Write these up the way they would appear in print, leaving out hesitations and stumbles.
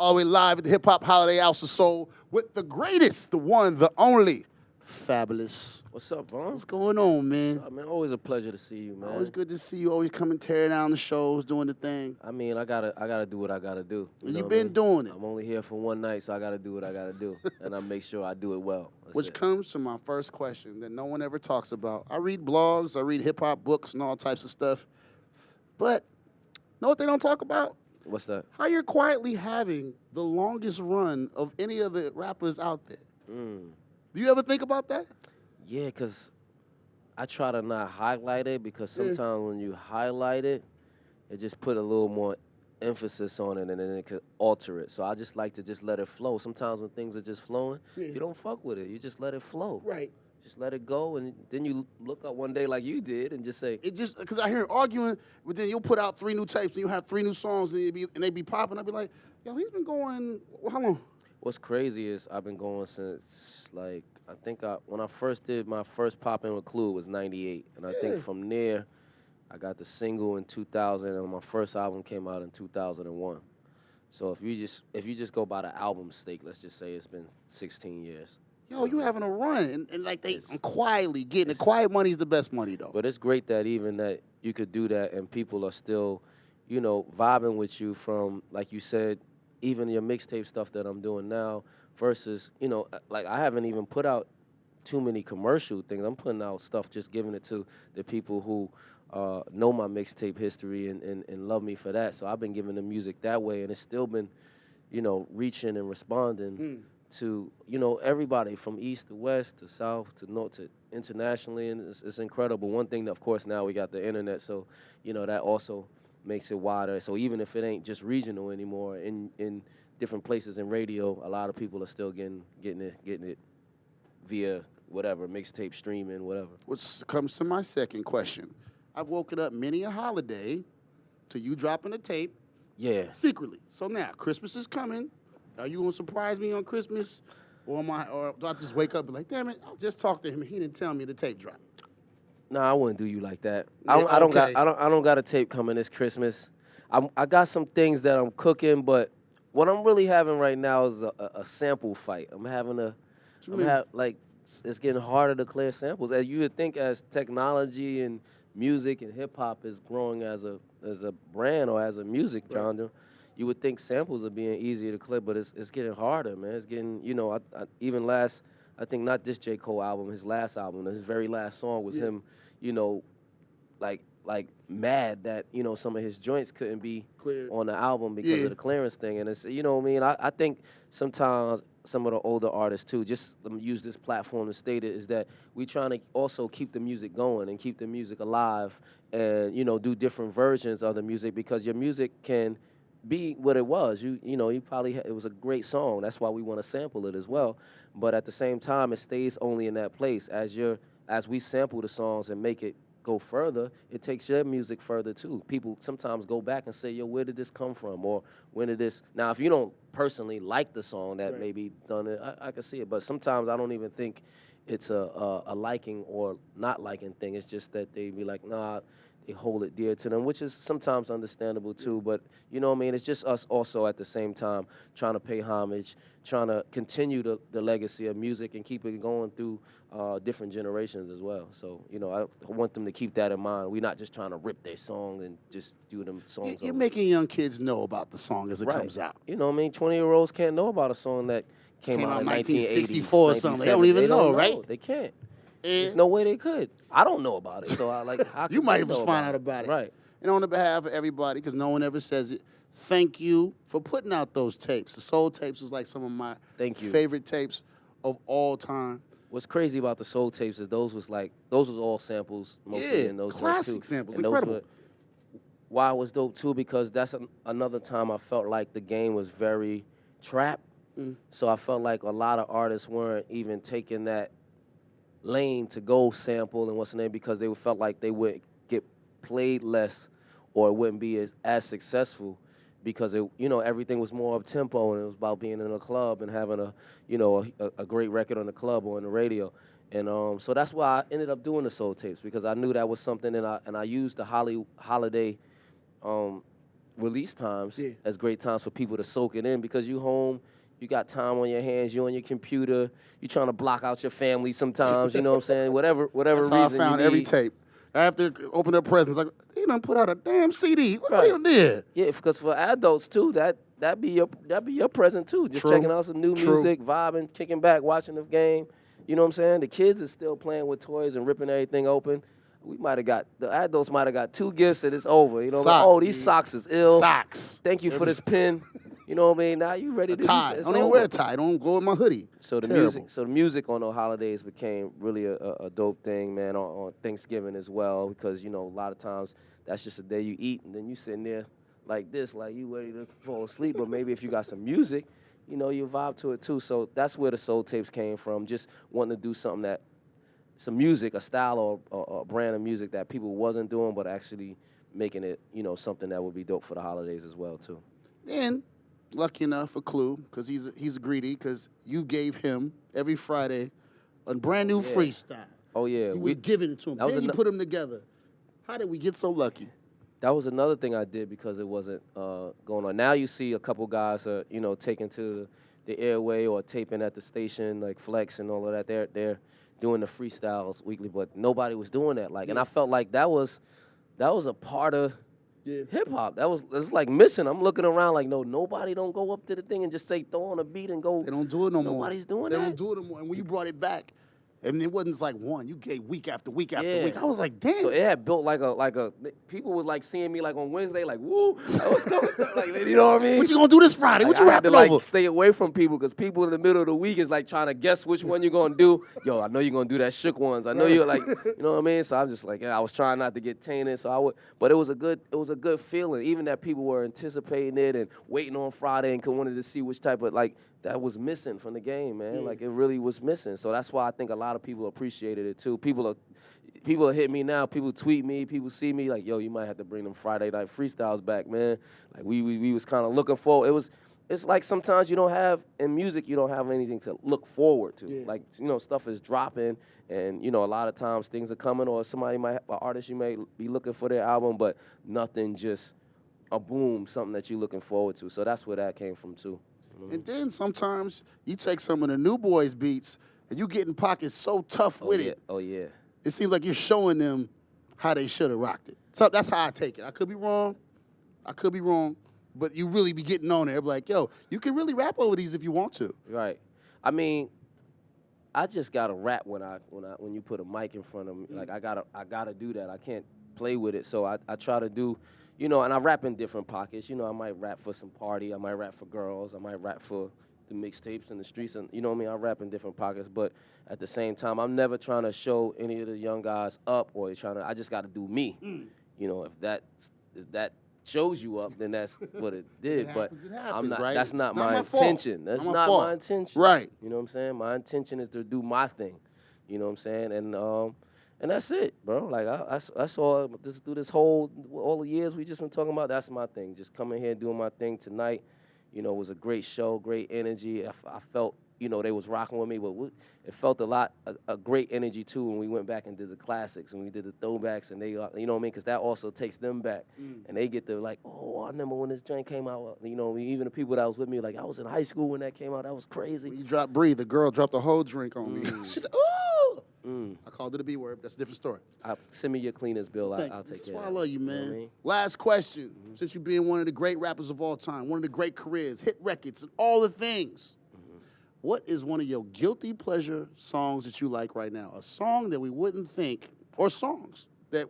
All the way live at the Hip Hop Holiday House of Soul with the greatest, the one, the only, Fabolous. What's up, Vaughn? What's going on, man? What's up, man? Always a pleasure to see you, man. Always good to see you. Always coming tearing down the shows, doing the thing. I mean, I gotta do what I gotta do. You've been doing it. I'm only here for one night, so I gotta do what I gotta do, and I make sure I do it well. Which comes to my first question that no one ever talks about. I read blogs, I read hip hop books and all types of stuff, but know what they don't talk about? What's that? How you're quietly having the longest run of any of the rappers out there. Do you ever think about that? Yeah, because I try to not highlight it because sometimes when you highlight it, it just put a little more emphasis on it and then it could alter it. So I just like to just let it flow. Sometimes when things are just flowing, you don't fuck with it. You just let it flow. Right. Just let it go, and then you look up one day like you did and just say... It just, because I hear arguing, but then you'll put out 3 new tapes, and you have 3 new songs, and they be popping. I'll be like, yo, he's been going, how long? What's crazy is I've been going since, like, I think when I first did my first Pop In with Clue, it was 98. And I think from there, I got the single in 2000, and my first album came out in 2001. So if you just go by the album stake, let's just say it's been 16 years. Yo, you having a run, and like I'm quietly getting it. Quiet money's the best money, though. But it's great that even that you could do that and people are still, you know, vibing with you from, like you said, even your mixtape stuff that I'm doing now versus, you know, like I haven't even put out too many commercial things. I'm putting out stuff, just giving it to the people who know my mixtape history and love me for that. So I've been giving the music that way, and it's still been, you know, reaching and responding to, you know, everybody from east to west to south to north to internationally, and it's incredible. One thing, that, of course, now we got the internet, so, you know, that also makes it wider. So even if it ain't just regional anymore, in different places in radio, a lot of people are still getting it via whatever, mixtape, streaming, whatever. Which comes to my second question. I've woken up many a holiday to you dropping a tape. Yeah. Secretly. So now, Christmas is coming. Are you gonna surprise me on Christmas, or do I just wake up and be like, damn it, I'll just talk to him and he didn't tell me the tape dropped? No, I wouldn't do you like that. Yeah, I don't okay. got a tape coming this Christmas. I got some things that I'm cooking, but what I'm really having right now is a sample fight. It's getting harder to clear samples. As you would think, as technology and music and hip hop is growing as a brand or as a music genre, you would think samples are being easier to clear, but it's getting harder, man. It's getting, you know, I think not this J. Cole album, his last album, his very last song was him, you know, like mad that, you know, some of his joints couldn't be cleared on the album because of the clearance thing. And it's, you know what I mean? I think sometimes some of the older artists too, just use this platform to state it, is that we trying to also keep the music going and keep the music alive and, you know, do different versions of the music, because your music can be what it was. You know, it was a great song. That's why we want to sample it as well. But at the same time, it stays only in that place. As we sample the songs and make it go further, it takes your music further too. People sometimes go back and say, yo, where did this come from? Or when did this... Now, if you don't personally like the song that maybe done it, I can see it. But sometimes I don't even think it's a liking or not liking thing. It's just that they be like, nah, they hold it dear to them, which is sometimes understandable too. But, you know what I mean? It's just us also at the same time trying to pay homage, trying to continue the legacy of music and keep it going through different generations as well. So, you know, I want them to keep that in mind. We're not just trying to rip their song and just do them songs You're over. making young kids know about the song as it comes out. You know what I mean? 20-year-olds can't know about a song that came out in 1964 or something. They don't even know, right? They can't. There's no way they could. I don't know about it, so how you might just find out about it. Right. And on the behalf of everybody, because no one ever says it, thank you for putting out those tapes. The Soul tapes is like some of my favorite tapes of all time. What's crazy about the Soul tapes is those was all samples mostly in those classic samples, and incredible. Why it was dope too, because that's another time I felt like the game was very trap. So I felt like a lot of artists weren't even taking that lane to go sample and what's the name, because they felt like they would get played less or it wouldn't be as successful, because it, you know, everything was more up tempo and it was about being in a club and having a great record on the club or on the radio. And so that's why I ended up doing the Soul tapes, because I knew that was something, and I used the holiday release times as great times for people to soak it in because you home, you got time on your hands, you on your computer, you trying to block out your family sometimes, you know what I'm saying? Whatever That's reason how I found you need. every tape. After open up presents, like, they done put out a damn CD. What they done did? Yeah, because for adults too, that be your present too. Just checking out some new music, vibing, kicking back, watching the game. You know what I'm saying? The kids is still playing with toys and ripping everything open. The adults might have got 2 gifts and it's over. You know, socks, like, these socks is ill. Socks. Thank you for this pin. You know what I mean? Now you ready to tie. I don't even wear a tie. I don't go with my hoodie. So the music on the holidays became really a dope thing, man, on Thanksgiving as well, because, you know, a lot of times that's just a day you eat and then you sitting there like this, like you ready to fall asleep. But maybe if you got some music, you know, you vibe to it too. So that's where the soul tapes came from, just wanting to do something some music, a style or a brand of music that people wasn't doing, but actually making it, you know, something that would be dope for the holidays as well too. And lucky enough for Clue, because he's greedy, because you gave him every Friday a brand new freestyle. Oh yeah, we giving it to him. Then you put them together. How did we get so lucky? That was another thing I did because it wasn't going on. Now you see a couple guys, you know, taking to the airway or taping at the station, like Flex and all of that. They're doing the freestyles weekly, but nobody was doing that. Like, and I felt like that was a part of hip hop. It's like missing. I'm looking around like, no, nobody don't go up to the thing and just say throw on a beat and go. They don't do it no more. Nobody's doing that. They don't do it no more. And when you brought it back, and it wasn't just like one. You gave week after week after week. I was like, damn. So it had built like a people was like seeing me like on Wednesday, like, woo, what's coming? Like, you know what I mean? What you gonna do this Friday? What you rapping over? Like, stay away from people because people in the middle of the week is like trying to guess which one you're gonna do. Yo, I know you're gonna do that shook ones. I know you're like, you know what I mean? So I'm just like, I was trying not to get tainted. So but it was a good feeling. Even that people were anticipating it and waiting on Friday and wanted to see which type of that was missing from the game, man. Yeah. Like, it really was missing. So that's why I think a lot of people appreciated it, too. People hit me now. People tweet me. People see me like, yo, you might have to bring them Friday night freestyles back, man. Like, we was kind of looking forward. It's like sometimes you don't have, in music, you don't have anything to look forward to. Yeah. Like, you know, stuff is dropping, and, you know, a lot of times things are coming, or an artist you may be looking for their album, but nothing just a boom, something that you're looking forward to. So that's where that came from, too. And then sometimes you take some of the new boys' beats and you get in pockets so tough with it. Oh, yeah. It seems like you're showing them how they should have rocked it. So that's how I take it. I could be wrong, but you really be getting on there. Like, yo, you can really rap over these if you want to. Right. I mean, I just gotta rap when you put a mic in front of me. Like, I gotta do that. I can't play with it. So I try to do. You know, and I rap in different pockets. You know, I might rap for some party. I might rap for girls. I might rap for the mixtapes in the streets. And, you know what I mean? I rap in different pockets. But at the same time, I'm never trying to show any of the young guys up or I just got to do me. You know, if that shows you up, then that's what it did. But I'm not. Right? That's not my intention. That's not my intention. Right. You know what I'm saying? My intention is to do my thing. You know what I'm saying? And that's it, bro. Like, I saw this through all the years we just been talking about. That's my thing. Just coming here and doing my thing tonight. You know, it was a great show, great energy. I felt, you know, they was rocking with me, but it felt a great energy, too, when we went back and did the classics and we did the throwbacks, and they, you know what I mean? Because that also takes them back. And they get to, like, oh, I remember when this joint came out. You know, even the people that was with me, like, I was in high school when that came out. That was crazy. When you dropped Breathe, the girl dropped a whole drink on me. She said, ooh! I called it a B word. That's a different story. Send me your cleaners bill. I'll take care of it. That's why I love you, man. You know I mean? Last question. Since you being one of the great rappers of all time, one of the great careers, hit records, and all the things, what is one of your guilty pleasure songs that you like right now? A song that we wouldn't think, or songs that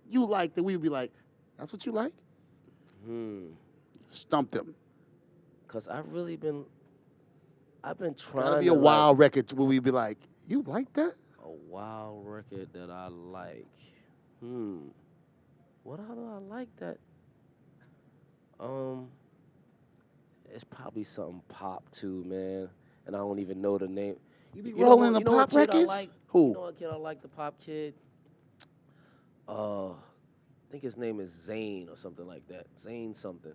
you like that we would be like, that's what you like? Stump them. Because I've been trying to. Gotta be a wild record where we'd be like, you like that? A wild record that I like. How do I like that? It's probably something pop too, man. And I don't even know the name. You be rolling the pop records? Like? Who? You know what kid I like? The pop kid. I think his name is Zane or something like that. Zane something.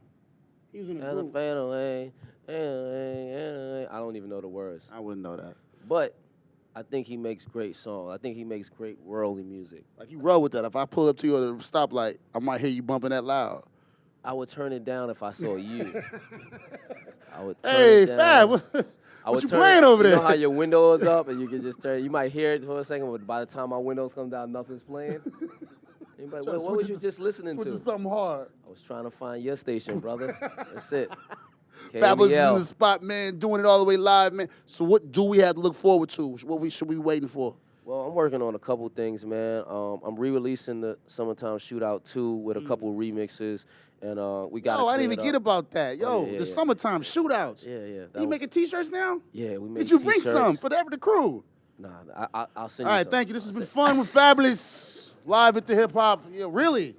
He was in a group. I don't even know the words. I wouldn't know that. But I think he makes great songs. I think he makes great worldly music. Like, you roll with that. If I pull up to you at a stoplight, I might hear you bumping that loud. I would turn it down if I saw you. I would turn Hey, it down. Fab, I what would you turn playing it, over you there? know how your window is up and you can just turn. You might hear it for a second, but by the time my windows come down, nothing's playing. Anybody, what was you just listening Switch to? to something hard. I was trying to find your station, brother. That's it. Fabolous is in KMEL. the spot, man, doing it all the way live, man. So what do we have to look forward to? What should we be waiting for? Well, I'm working on a couple things, man. I'm re-releasing the Summertime Shootout 2 with a couple remixes, and we got. Yo, I didn't even get about that. Yo, yeah, the yeah. summertime shootouts. Yeah. You making T-shirts now? Yeah, we made Did you bring T-shirts. some for the crew? Nah, I'll send All you right, some. thank you. This has been fun with Fabolous live at the hip hop. Yeah, really.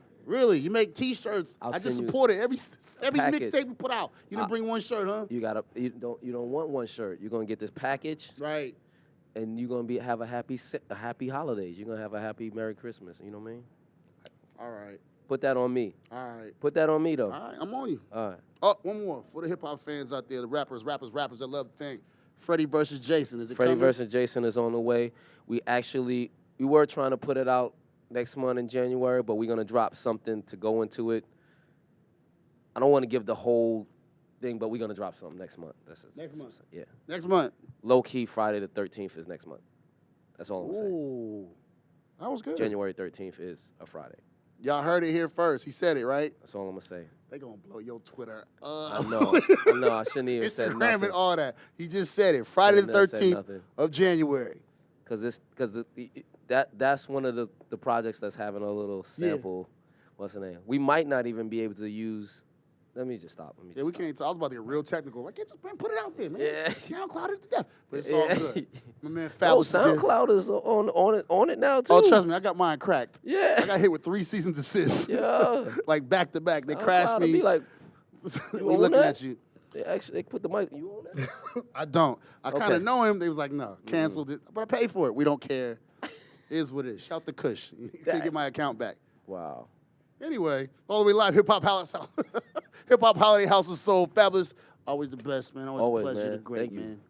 You make T-shirts. I'll I just send you support it every package. mixtape we put out. You didn't bring one shirt, huh? You don't want one shirt. You're gonna get this package, Right. and you're gonna have a happy holidays. You're gonna have a happy Merry Christmas. You know what I mean? All right. Put that on me. All right. Put that on me though. All right, I'm on you. All right. Oh, one more for the hip hop fans out there, the rappers that love the thing. Freddy versus Jason. Is it Freddy coming? versus Jason is on the way. We were trying to put it out next month in January, but we're gonna drop something to go into it. I don't want to give the whole thing, but we're gonna drop something next month. Next month. Yeah. Next month. Low key, Friday the 13th is next month. That's all I'm saying. Ooh, that was good. January 13th is a Friday. Y'all heard it here first. He said it, right? That's all I'm gonna say. They gonna blow your Twitter I up. know. I shouldn't even said Instagram nothing. and all that. He just said it. Friday the Should've never said 13th nothing. of January. That's one of the projects that's having a little sample. What's the name? We might not even be able to use. Let me just stop. Yeah, we can't talk. I was about to get real technical. Like, just man, put it out there, man. Yeah. SoundCloud it to death. But it's all good. My man Oh, Fabolous is here. SoundCloud is on it now too. Oh, trust me, I got mine cracked. Yeah. I got hit with 3 seasons assists. Yeah. Like back to back. They SoundCloud crashed will me. Be like, we own looking that? at you. they put the mic. You on that? I don't. I kind Okay. of know him. They was like, no, canceled it. But I paid for it. We don't care. It is what it is. Shout the Kush. You can't get my account back. Wow. Anyway, all the way live, Hip Hop House. Hip Hop Holiday House of Soul. Fabolous. Always the best, man. Always a Always, pleasure. man. The great, Thank you. man.